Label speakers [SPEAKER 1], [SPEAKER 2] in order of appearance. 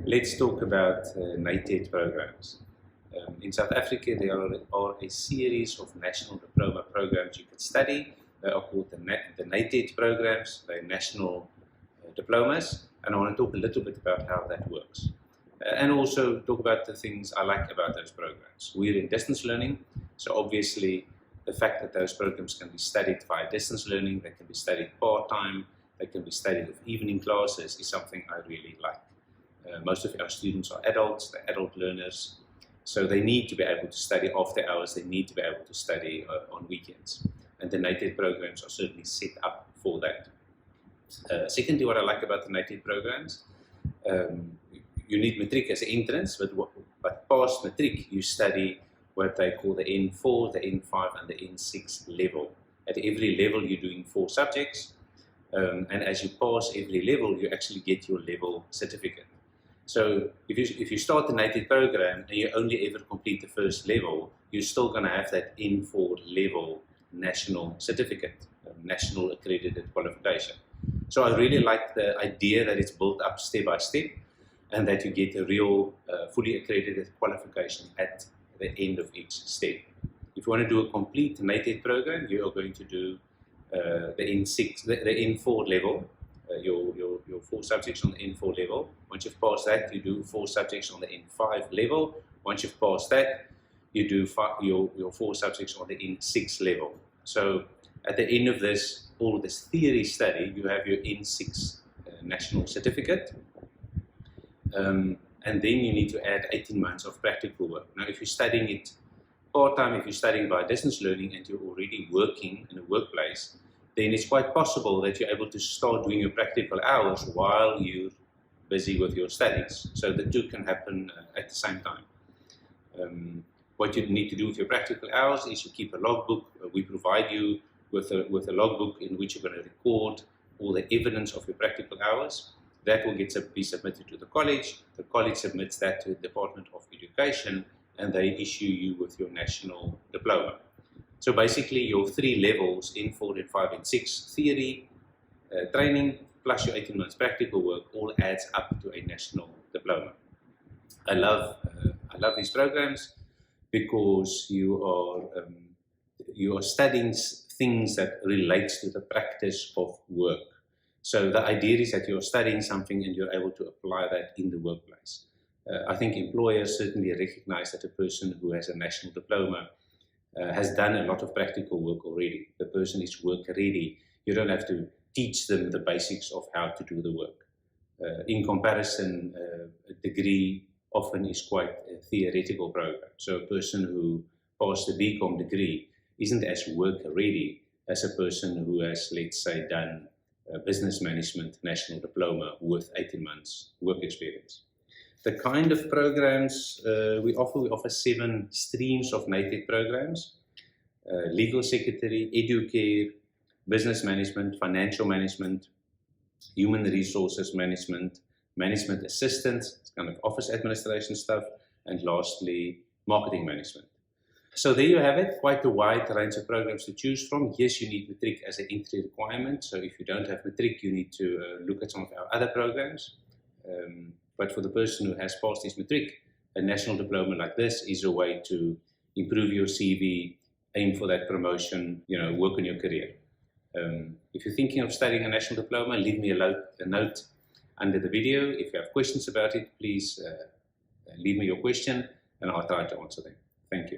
[SPEAKER 1] Let's talk about NATED programs. In South Africa, there are a series of national diploma programs you can study. They are called the NATED programs, they're national diplomas, and I want to talk a little bit about how that works. And also talk about the things I like about those programs. We're in distance learning, so obviously the fact that those programs can be studied via distance learning, they can be studied part-time, they can be studied with evening classes is something I really like. Most of our students are adults, they're adult learners, so they need to be able to study after hours, they need to be able to study on weekends. And the NATED programs are certainly set up for that. Secondly, what I like about the NATED programs, you need matric as an entrance, but past matric you study what they call the N4, the N5 and the N6 level. At every level you're doing 4 subjects, and as you pass every level you actually get your level certificate. So if you start the NATED program and you only ever complete the first level, you're still going to have that N4 level national certificate, national accredited qualification. So I really like the idea that it's built up step by step and that you get a real fully accredited qualification at the end of each step. If you want to do a complete NATED program, you are going to do the N6, the N4 level, your 4 subjects on the N4 level. Once you've passed that, you do 4 subjects on the N5 level. Once you've passed that, you do your 4 subjects on the N6 level. So at the end of this, all this theory study, you have your N6 national certificate. And then you need to add 18 months of practical work. Now, if you're studying it part-time, if you're studying by distance learning and you're already working in a workplace, then it's quite possible that you're able to start doing your practical hours while you're busy with your studies. So the two can happen at the same time. What you need to do with your practical hours is you keep a logbook. We provide you with a logbook in which you're going to record all the evidence of your practical hours. That will be submitted to the college. The college submits that to the Department of Education and they issue you with your national diploma. So basically your 3 levels, N4, N5 and 6 theory training plus your 18 months practical work all adds up to a national diploma. I love these programs because you are studying things that relates to the practice of work. So the idea is that you're studying something and you're able to apply that in the workplace. I think employers certainly recognize that a person who has a national diploma has done a lot of practical work already. The person is work ready. You don't have to teach them the basics of how to do the work. In comparison, a degree often is quite a theoretical program. So a person who passed a BCom degree isn't as work ready as a person who has, let's say, done business management national diploma with 18 months work experience. The kind of programs we offer 7 streams of NATED programs: legal secretary, educare, business management, financial management, human resources management, management assistant, kind of office administration stuff, and lastly, marketing management. So there you have it, quite a wide range of programs to choose from. Yes, you need matric as an entry requirement. So if you don't have matric, you need to look at some of our other programs. But for the person who has passed his matric, a national diploma like this is a way to improve your CV, aim for that promotion, work on your career. If you're thinking of studying a national diploma, leave me a note under the video. If you have questions about it, please leave me your question and I'll try to answer them. Thank you.